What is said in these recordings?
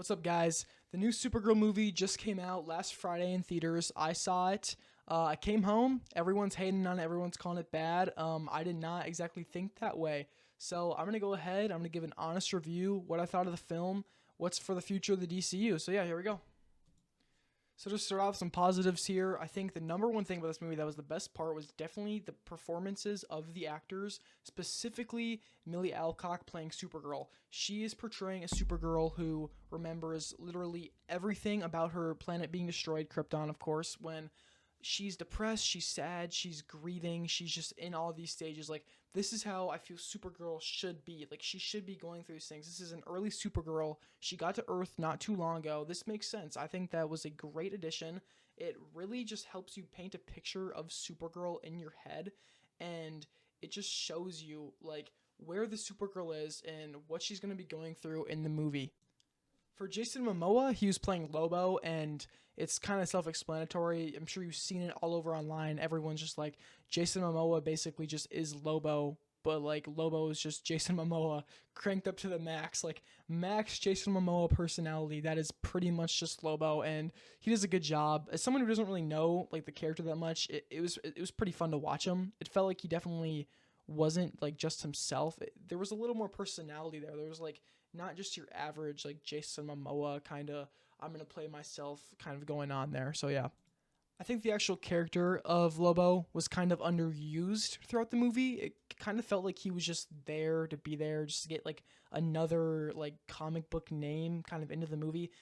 What's up, guys? The new Supergirl movie just came out last Friday in theaters. I saw it. I came home. Everyone's hating on it. Everyone's calling it bad. I did not exactly think that way. So I'm gonna go ahead. I'm gonna give an honest review. What I thought of the film. What's for the future of the DCU. So yeah, here we go. So to start off some positives here, I think the number one thing about this movie that was the best part was definitely the performances of the actors, specifically Millie Alcock playing Supergirl. She is portraying a Supergirl who remembers literally everything about her planet being destroyed, Krypton, of course, when she's depressed, she's sad, she's grieving, she's just in all these stages. Like, this is how I feel Supergirl should be. Like, she should be going through these things. This is an early Supergirl. She got to Earth not too long ago. This makes sense. I think that was a great addition. It really just helps you paint a picture of Supergirl in your head, and it just shows you, like, where the Supergirl is and what she's going to be going through in the movie. For Jason Momoa, he was playing Lobo, and it's kind of self-explanatory. I'm sure you've seen it all over online. Everyone's just like, Jason Momoa basically just is Lobo, but like Lobo is just Jason Momoa cranked up to the max. Like, max Jason Momoa personality, that is pretty much just Lobo, and he does a good job. As someone who doesn't really know like the character that much, it was pretty fun to watch him. It felt like he definitely wasn't like just himself. There was a little more personality there. There was like not just your average like Jason Momoa kind of I'm gonna play myself kind of going on there. So yeah, I think the actual character of Lobo was kind of underused throughout the movie. It kind of felt like he was just there to be there, just to get like another like comic book name kind of into the movie.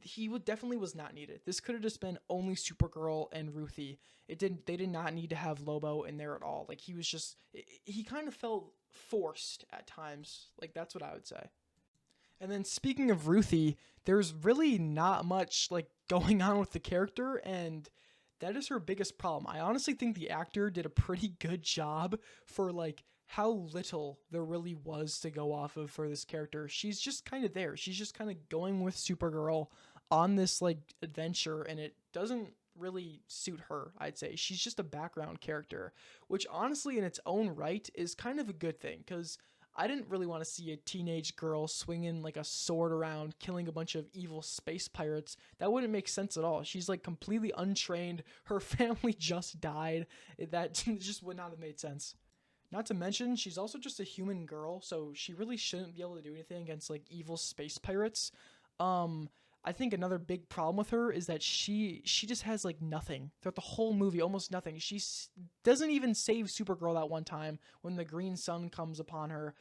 He would definitely was not needed. This could have just been only Supergirl and Ruthie. They did not need to have Lobo in there at all. Like, he was just he kind of felt forced at times. Like, that's what I would say. And then speaking of Ruthie, there's really not much like going on with the character, and that is her biggest problem. I honestly think the actor did a pretty good job for like how little there really was to go off of for this character. She's just kind of there. She's just kind of going with Supergirl on this like adventure, and it doesn't really suit her, I'd say. She's just a background character, which honestly in its own right is kind of a good thing, cuz I didn't really want to see a teenage girl swinging like a sword around, killing a bunch of evil space pirates. That wouldn't make sense at all. She's like completely untrained. Her family just died. That just would not have made sense. Not to mention, she's also just a human girl, so she really shouldn't be able to do anything against like evil space pirates. Um, I think another big problem with her is that she just has like nothing throughout the whole movie, almost nothing. Doesn't even save Supergirl that one time when the green sun comes upon her.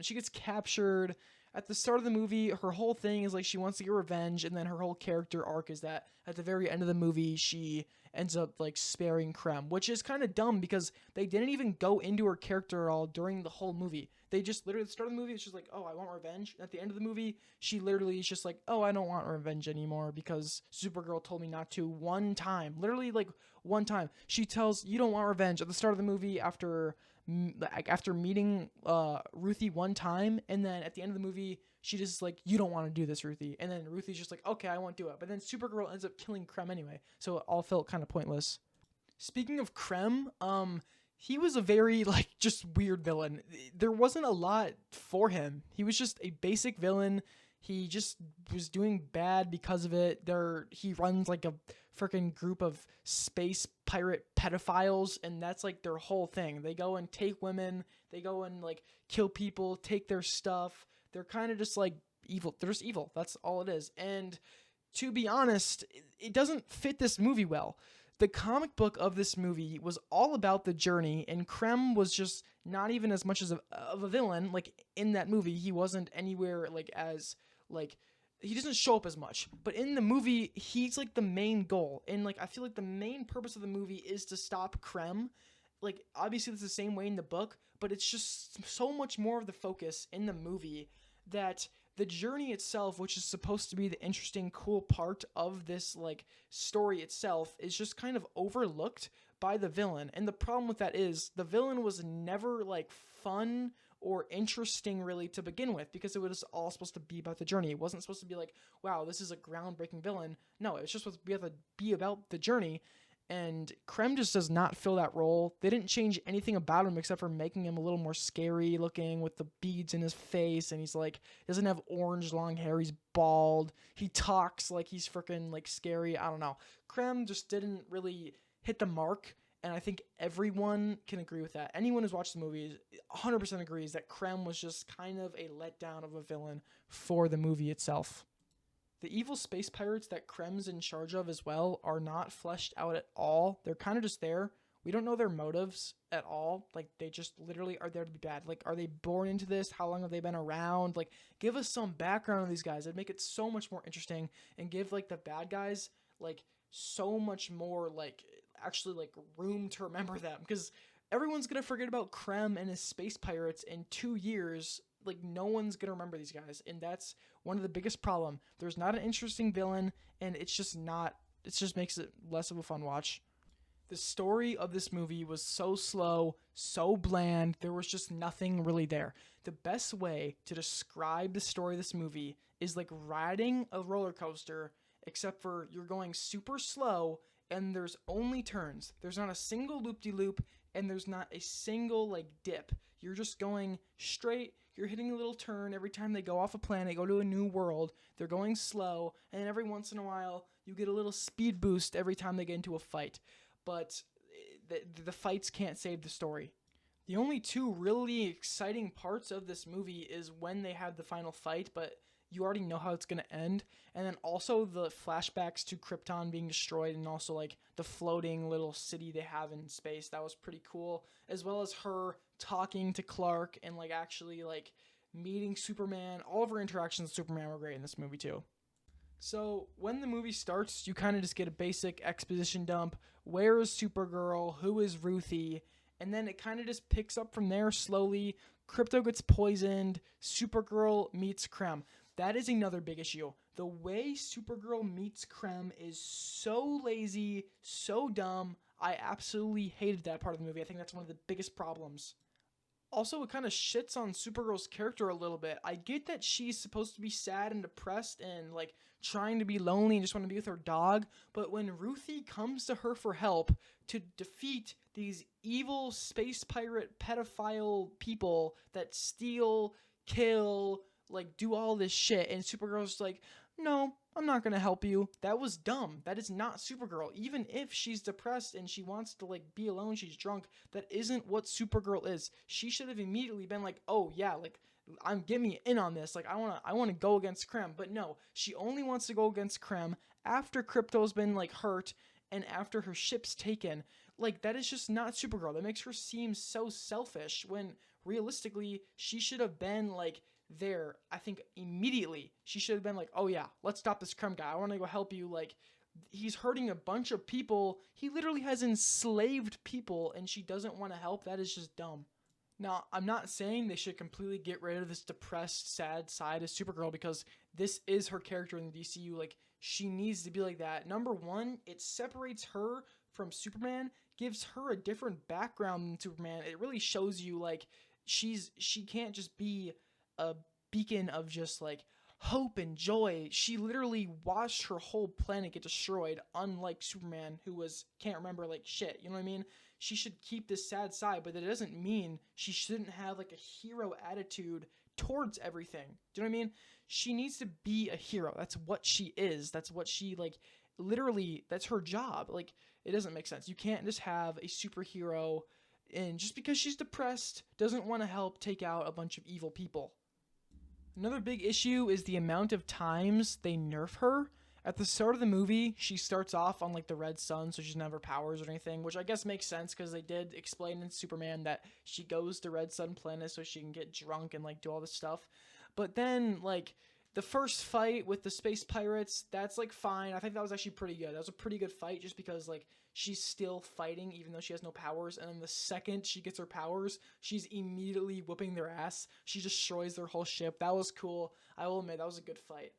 She gets captured at the start of the movie. Her whole thing is like she wants to get revenge, and then her whole character arc is that at the very end of the movie she ends up like sparing Krem, which is kind of dumb because they didn't even go into her character at all during the whole movie. They just literally at the start of the movie it's just like, oh, I want revenge. And at the end of the movie she literally is just like, oh, I don't want revenge anymore because Supergirl told me not to one time. Literally like one time she tells you don't want revenge at the start of the movie after meeting Ruthie one time, and then at the end of the movie she just like, you don't want to do this, Ruthie, and then Ruthie's just like, okay, I won't do it, but then Supergirl ends up killing Krem anyway, so it all felt kind of pointless. Speaking of Krem, he was a very like just weird villain. There wasn't a lot for him. He was just a basic villain. He just was doing bad because of it. He runs like a freaking group of space pirate pedophiles, and that's like their whole thing. They go and take women, they go and like kill people, take their stuff. They're kind of just like evil. They're just evil. That's all it is. And to be honest, it doesn't fit this movie well. The comic book of this movie was all about the journey, and Krem was just not even as much of a villain. Like, in that movie, he wasn't anywhere like as like he doesn't show up as much. But in the movie, he's like the main goal, and like I feel like the main purpose of the movie is to stop Krem. Like, obviously it's the same way in the book, but it's just so much more of the focus in the movie that the journey itself, which is supposed to be the interesting, cool part of this like story itself, is just kind of overlooked by the villain. And the problem with that is the villain was never like fun or interesting really to begin with, because it was all supposed to be about the journey. It wasn't supposed to be like, wow, this is a groundbreaking villain. No, it's just supposed to be about the journey. And Krem just does not fill that role. They didn't change anything about him except for making him a little more scary looking with the beads in his face. And he's like, doesn't have orange long hair. He's bald. He talks like he's freaking like scary. I don't know. Krem just didn't really hit the mark. And I think everyone can agree with that. Anyone who's watched the movie 100% agrees that Krem was just kind of a letdown of a villain for the movie itself. The evil space pirates that Krem's in charge of as well are not fleshed out at all. They're kind of just there. We don't know their motives at all. Like, they just literally are there to be bad. Like, are they born into this? How long have they been around? Like, give us some background on these guys. It'd make it so much more interesting and give, like, the bad guys, like, so much more, like, actually, like, room to remember them. Because everyone's going to forget about Krem and his space pirates in 2 years. Like, no one's gonna remember these guys, and that's one of the biggest problem. There's not an interesting villain, and it's just makes it less of a fun watch. The story of this movie was so slow, so bland. There was just nothing really there. The best way to describe the story of this movie is like riding a roller coaster, except for you're going super slow and there's only turns. There's not a single loop-de-loop, and there's not a single like dip. You're just going straight. You're hitting a little turn every time they go off a planet, go to a new world. They're going slow, and every once in a while, you get a little speed boost every time they get into a fight. But the fights can't save the story. The only two really exciting parts of this movie is when they have the final fight, but you already know how it's going to end. And then also the flashbacks to Krypton being destroyed, and also like the floating little city they have in space. That was pretty cool. As well as her talking to Clark and like actually like meeting Superman. All of her interactions with Superman were great in this movie too. So when the movie starts, you kind of just get a basic exposition dump. Where is Supergirl? Who is Ruthie? And then it kind of just picks up from there slowly. Krypto gets poisoned. Supergirl meets Krem. That is another big issue. The way Supergirl meets Krem is so lazy, so dumb. I absolutely hated that part of the movie. I think that's one of the biggest problems. Also, it kind of shits on Supergirl's character a little bit. I get that she's supposed to be sad and depressed and like trying to be lonely and just want to be with her dog, but when Ruthie comes to her for help to defeat these evil space pirate pedophile people that steal, kill, like do all this shit, and Supergirl's like, no, I'm not gonna help you. That was dumb. That is not Supergirl. Even if she's depressed and she wants to like be alone, she's drunk, that isn't what Supergirl is. She should have immediately been like, oh yeah, like get me in on this. Like I wanna go against Krem. But no, she only wants to go against Krem after Krypto's been like hurt and after her ship's taken. Like that is just not Supergirl. That makes her seem so selfish when realistically she should have been like there. I think immediately she should have been like, oh yeah, let's stop this Krem guy. I want to go help you. Like he's hurting a bunch of people. He literally has enslaved people and she doesn't want to help. That is just dumb. Now, I'm not saying they should completely get rid of this depressed, sad side of Supergirl because this is her character in the DCU. Like, she needs to be like that. Number one, it separates her from Superman, gives her a different background than Superman. It really shows you, like, she can't just be a beacon of just, like, hope and joy. She literally watched her whole planet get destroyed, unlike Superman, who can't remember, like, shit. You know what I mean? She should keep this sad side, but that doesn't mean she shouldn't have like a hero attitude towards everything. Do you know what I mean? She needs to be a hero. That's what she is. That's what she like literally that's her job. Like it doesn't make sense. You can't just have a superhero and just because she's depressed doesn't want to help take out a bunch of evil people. Another big issue is the amount of times they nerf her. At the start of the movie, she starts off on like the red sun, so she doesn't have her powers or anything, which I guess makes sense because they did explain in Superman that she goes to Red Sun Planet so she can get drunk and like do all this stuff. But then like the first fight with the space pirates, that's like fine. I think that was actually pretty good. That was a pretty good fight just because like she's still fighting even though she has no powers. And then the second she gets her powers, she's immediately whooping their ass. She destroys their whole ship. That was cool. I will admit that was a good fight.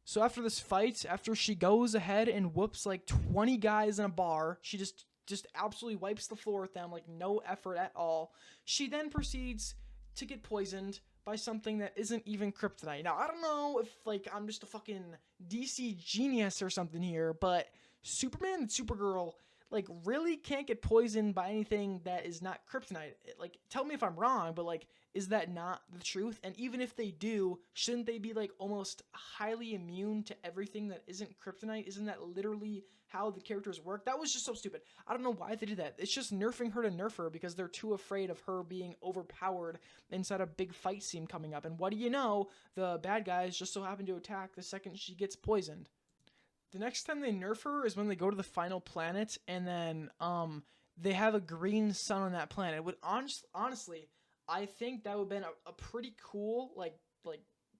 So after this fight, after she goes ahead and whoops like 20 guys in a bar, she just absolutely wipes the floor with them, like no effort at all. She then proceeds to get poisoned by something that isn't even kryptonite. Now, I don't know if like I'm just a fucking DC genius or something here, but Superman and Supergirl, like really can't get poisoned by anything that is not kryptonite. Like, tell me if I'm wrong, but like, is that not the truth? And even if they do, shouldn't they be like almost highly immune to everything that isn't kryptonite? Isn't that literally how the characters work? That was just so stupid. I don't know why they did that. It's just nerfing her to nerf her because they're too afraid of her being overpowered inside a big fight scene coming up. And what do you know? The bad guys just so happen to attack the second she gets poisoned. The next time they nerf her is when they go to the final planet, and then they have a green sun on that planet. Would honestly, I think that would have been a pretty cool like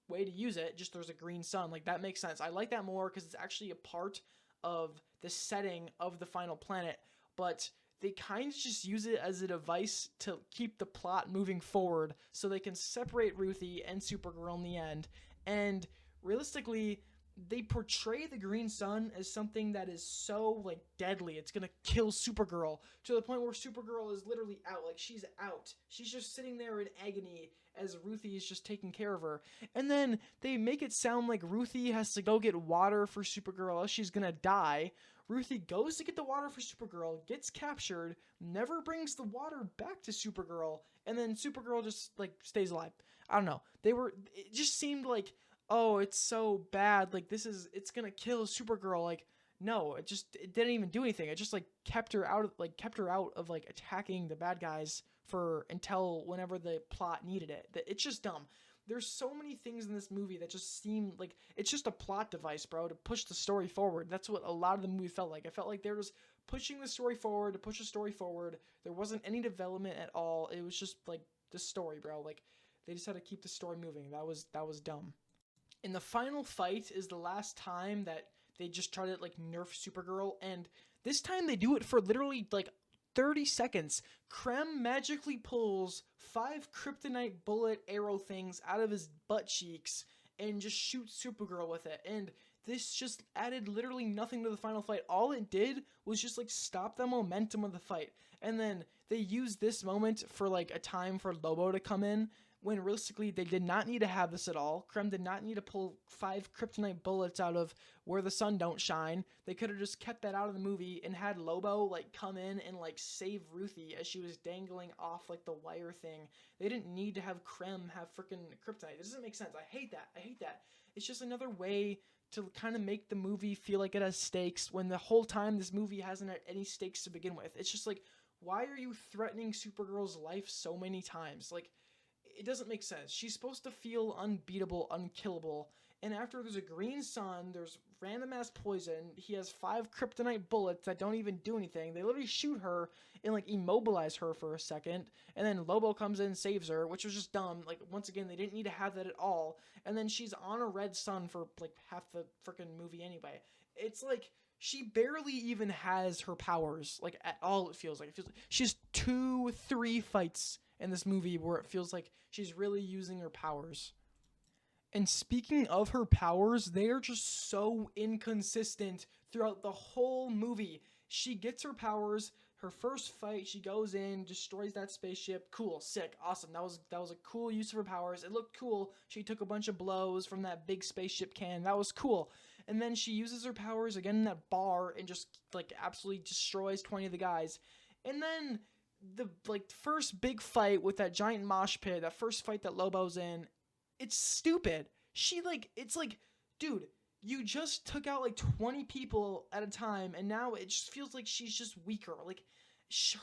way to use it. Just there's a green sun, like that makes sense. I like that more because it's actually a part of the setting of the final planet, but they kind of just use it as a device to keep the plot moving forward so they can separate Ruthie and Supergirl in the end. And realistically, they portray the green sun as something that is so like deadly, it's gonna kill Supergirl, to the point where Supergirl is literally out. Like, she's out, she's just sitting there in agony as Ruthie is just taking care of her. And then they make it sound like Ruthie has to go get water for Supergirl else she's gonna die. Ruthie goes to get the water for Supergirl, gets captured, never brings the water back to Supergirl, and then Supergirl just like stays alive. I don't know, it just seemed like, oh, it's so bad, like it's gonna kill Supergirl. Like, no, it didn't even do anything. It just like kept her out of like attacking the bad guys for until whenever the plot needed it. It's just dumb. There's so many things in this movie that just seem like it's just a plot device, bro, to push the story forward. That's what a lot of the movie felt like. I felt like they were just pushing the story forward to push the story forward. There wasn't any development at all. It was just like the story, bro. Like, they just had to keep the story moving. That was dumb. In the final fight is the last time that they just try to like nerf Supergirl, and this time they do it for literally like 30 seconds. Krem magically pulls 5 kryptonite bullet arrow things out of his butt cheeks and just shoots Supergirl with it. And this just added literally nothing to the final fight. All it did was just like stop the momentum of the fight. And then they used this moment for like a time for Lobo to come in, when realistically they did not need to have this at all. Krem did not need to pull 5 kryptonite bullets out of where the sun don't shine. They could have just kept that out of the movie and had Lobo like come in and like save Ruthie as she was dangling off like the wire thing. They didn't need to have Krem have freaking kryptonite. It doesn't make sense. I hate that. It's just another way to kind of make the movie feel like it has stakes when the whole time this movie hasn't had any stakes to begin with. It's just like, why are you threatening Supergirl's life so many times? Like, it doesn't make sense. She's supposed to feel unbeatable, unkillable. And after there's a green sun, there's random ass poison. He has 5 kryptonite bullets that don't even do anything. They literally shoot her and like immobilize her for a second. And then Lobo comes in and saves her, which was just dumb. Like, once again, they didn't need to have that at all. And then she's on a red sun for like half the freaking movie anyway. It's like, she barely even has her powers, like, at all. It feels like she has 2-3 fights in this movie where it feels like she's really using her powers. And speaking of her powers, they are just so inconsistent throughout the whole movie. She gets her powers. Her first fight, she goes in, destroys that spaceship. Cool, sick, awesome. That was a cool use of her powers. It looked cool. She took a bunch of blows from that big spaceship cannon. That was cool. And then she uses her powers again in that bar and just like absolutely destroys 20 of the guys. And then the like first big fight with that giant mosh pit, that first fight that Lobo's in, it's stupid. It's like, dude, you just took out like 20 people at a time, and now it just feels like she's just weaker. Like,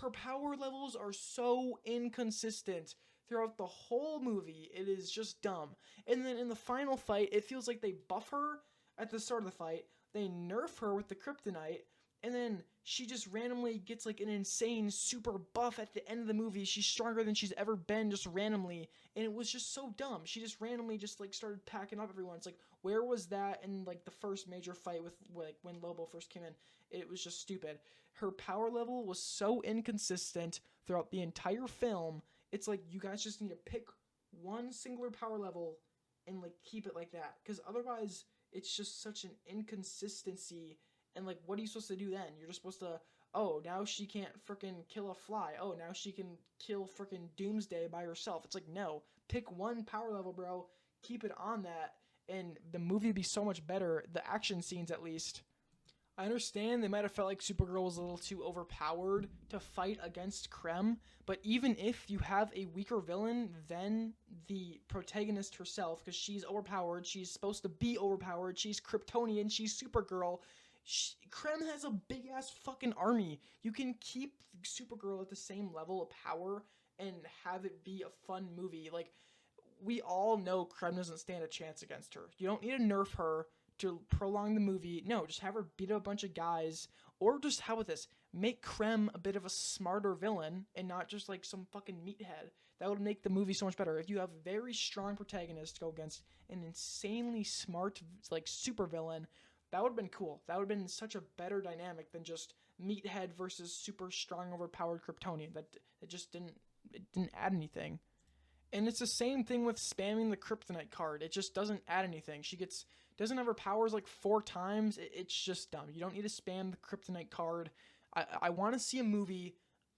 her power levels are so inconsistent throughout the whole movie. It is just dumb. And then in the final fight, it feels like they buff her at the start of the fight, they nerf her with the kryptonite, and then she just randomly gets like an insane super buff at the end of the movie. She's stronger than she's ever been just randomly. And it was just so dumb. She just randomly just like started packing up everyone. It's like, where was that in like the first major fight with like when Lobo first came in? It was just stupid. Her power level was so inconsistent throughout the entire film. It's like, you guys just need to pick one singular power level and like keep it like that. Because otherwise, it's just such an inconsistency. And like, what are you supposed to do then? You're just supposed to, oh, now she can't freaking kill a fly. Oh, now she can kill freaking Doomsday by herself. It's like, no, pick one power level, bro. Keep it on that, and the movie would be so much better. The action scenes, at least. I understand they might have felt like Supergirl was a little too overpowered to fight against Krem, but even if you have a weaker villain than the protagonist herself, because she's overpowered, she's supposed to be overpowered, she's Kryptonian, she's Supergirl. Krem has a big ass fucking army. You can keep Supergirl at the same level of power and have it be a fun movie. Like, we all know Krem doesn't stand a chance against her. You don't need to nerf her to prolong the movie. No, just have her beat up a bunch of guys, or just how about this? Make Krem a bit of a smarter villain and not just like some fucking meathead. That would make the movie so much better. If you have a very strong protagonist to go against an insanely smart like super villain, that would have been cool. That would have been such a better dynamic than just meathead versus super strong overpowered Kryptonian. That it just didn't add anything. And it's the same thing with spamming the kryptonite card. It just doesn't add anything. She doesn't have her powers like 4 times. It's just dumb. You don't need to spam the kryptonite card. I want to see a movie.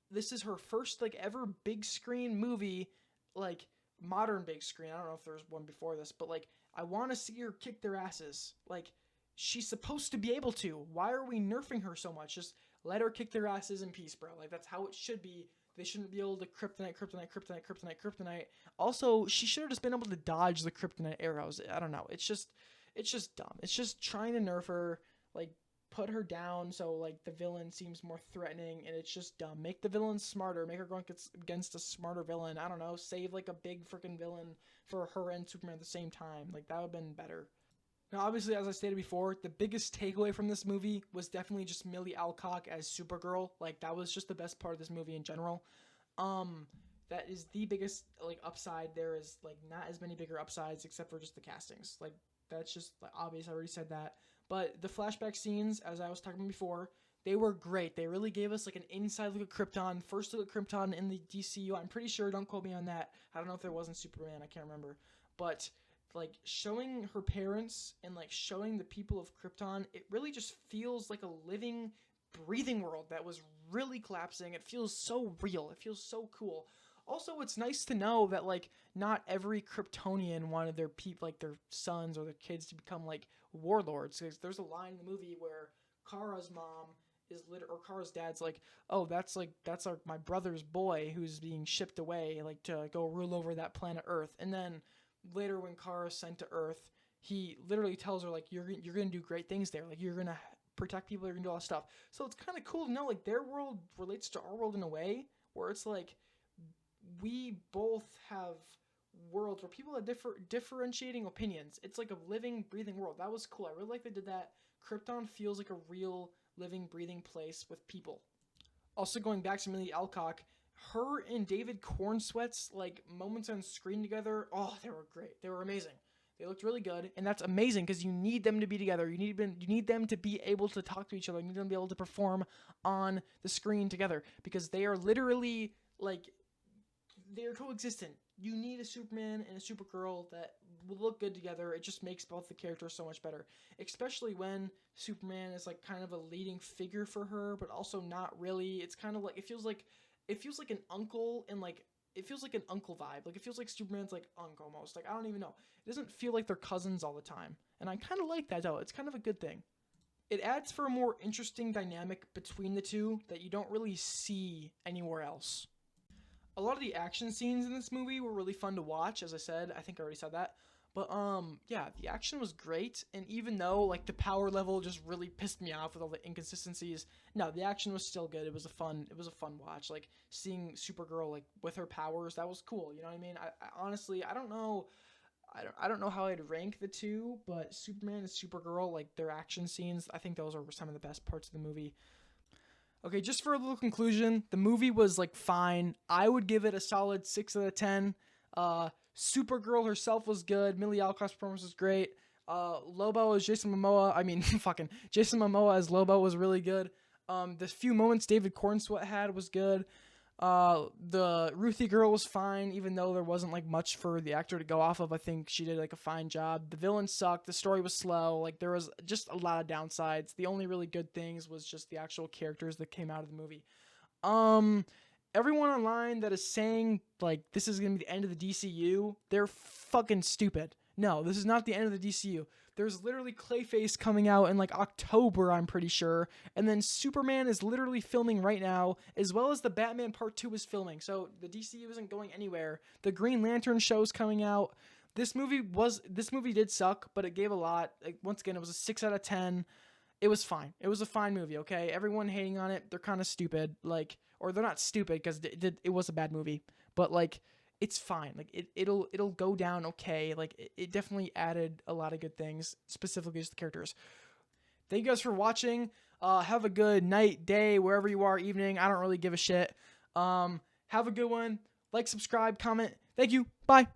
This is her first like ever big screen movie, like modern big screen. I don't know if there's one before this, but like I want to see her kick their asses. Like she's supposed to be able to. Why are we nerfing her so much? Just let her kick their asses in peace, bro. Like that's how it should be. They shouldn't be able to kryptonite. Also, she should have just been able to dodge the kryptonite arrows. I don't know. It's just dumb. It's just trying to nerf her, like put her down so like the villain seems more threatening, and it's just dumb. Make the villain smarter. Make her go against a smarter villain. I don't know. Save like a big freaking villain for her and Superman at the same time. Like that would have been better. Now, obviously, as I stated before, the biggest takeaway from this movie was definitely just Millie Alcock as Supergirl. Like, that was just the best part of this movie in general. That is the biggest, like, upside. There is, like, not as many bigger upsides except for just the castings. Like, that's just like, obvious. I already said that. But the flashback scenes, as I was talking before, they were great. They really gave us, like, an inside look at Krypton. First look at Krypton in the DCU. I'm pretty sure, don't quote me on that. I don't know if there wasn't Superman. I can't remember. But like showing her parents and like showing the people of Krypton, it really just feels like a living, breathing world that was really collapsing. It feels so real. It feels so cool. Also, it's nice to know that like not every Kryptonian wanted their like their sons or their kids to become like warlords. Because there's a line in the movie where Kara's mom is or Kara's dad's like, oh, that's my brother's boy who's being shipped away like to go rule over that planet Earth, and then later when Kara's sent to Earth, he literally tells her like you're gonna do great things there, like you're gonna protect people, you're gonna do all that stuff. So it's kind of cool to know like their world relates to our world in a way where it's like we both have worlds where people have differentiating opinions. It's like a living, breathing world. That was cool. I really like they did that. Krypton feels like a real living, breathing place with people. Also, going back to Millie Alcock, her and David Cornsweet's like moments on screen together, oh, they were great. They were amazing. They looked really good, and that's amazing because you need them to be together. You need them to be able to talk to each other. You need them to be able to perform on the screen together because they are literally like they're coexistent. You need a Superman and a Supergirl that will look good together. It just makes both the characters so much better, especially when Superman is like kind of a leading figure for her, but also not really. It's kind of like it feels like an uncle, and like it feels like an uncle vibe. Like it feels like Superman's like uncle almost. Like I don't even know. It doesn't feel like they're cousins all the time, and I kind of like that though. It's kind of a good thing. It adds for a more interesting dynamic between the two that you don't really see anywhere else. A lot of the action scenes in this movie were really fun to watch. As I said, I think I already said that. But yeah, the action was great, and even though like the power level just really pissed me off with all the inconsistencies, no, the action was still good. It was a fun watch. Like seeing Supergirl like with her powers, that was cool. You know what I mean? I honestly, I don't know how I'd rank the two, but Superman and Supergirl, like their action scenes, I think those are some of the best parts of the movie. Okay, just for a little conclusion, the movie was like fine. I would give it a solid 6 out of 10. Supergirl herself was good. Millie Alcock's performance was great. Lobo as Jason Momoa. I mean, fucking Jason Momoa as Lobo was really good. The few moments David Cornsweet had was good. The Ruthie girl was fine, even though there wasn't like much for the actor to go off of. I think she did like a fine job. The villain sucked. The story was slow. Like there was just a lot of downsides. The only really good things was just the actual characters that came out of the movie. Everyone online that is saying like this is gonna be the end of the DCU, they're fucking stupid. No, this is not the end of the DCU. There's literally Clayface coming out in like October, I'm pretty sure. And then Superman is literally filming right now, as well as the Batman Part 2 is filming. So the DCU isn't going anywhere. The Green Lantern show's coming out. This movie did suck, but it gave a lot. Like, once again, it was a 6 out of 10. It was fine. It was a fine movie, okay? Everyone hating on it, they're kind of stupid. Like, or they're not stupid because it was a bad movie. But like, it's fine. Like, it'll go down okay. Like, it definitely added a lot of good things, specifically just the characters. Thank you guys for watching. Have a good night, day, wherever you are, evening. I don't really give a shit. Have a good one. Like, subscribe, comment. Thank you. Bye.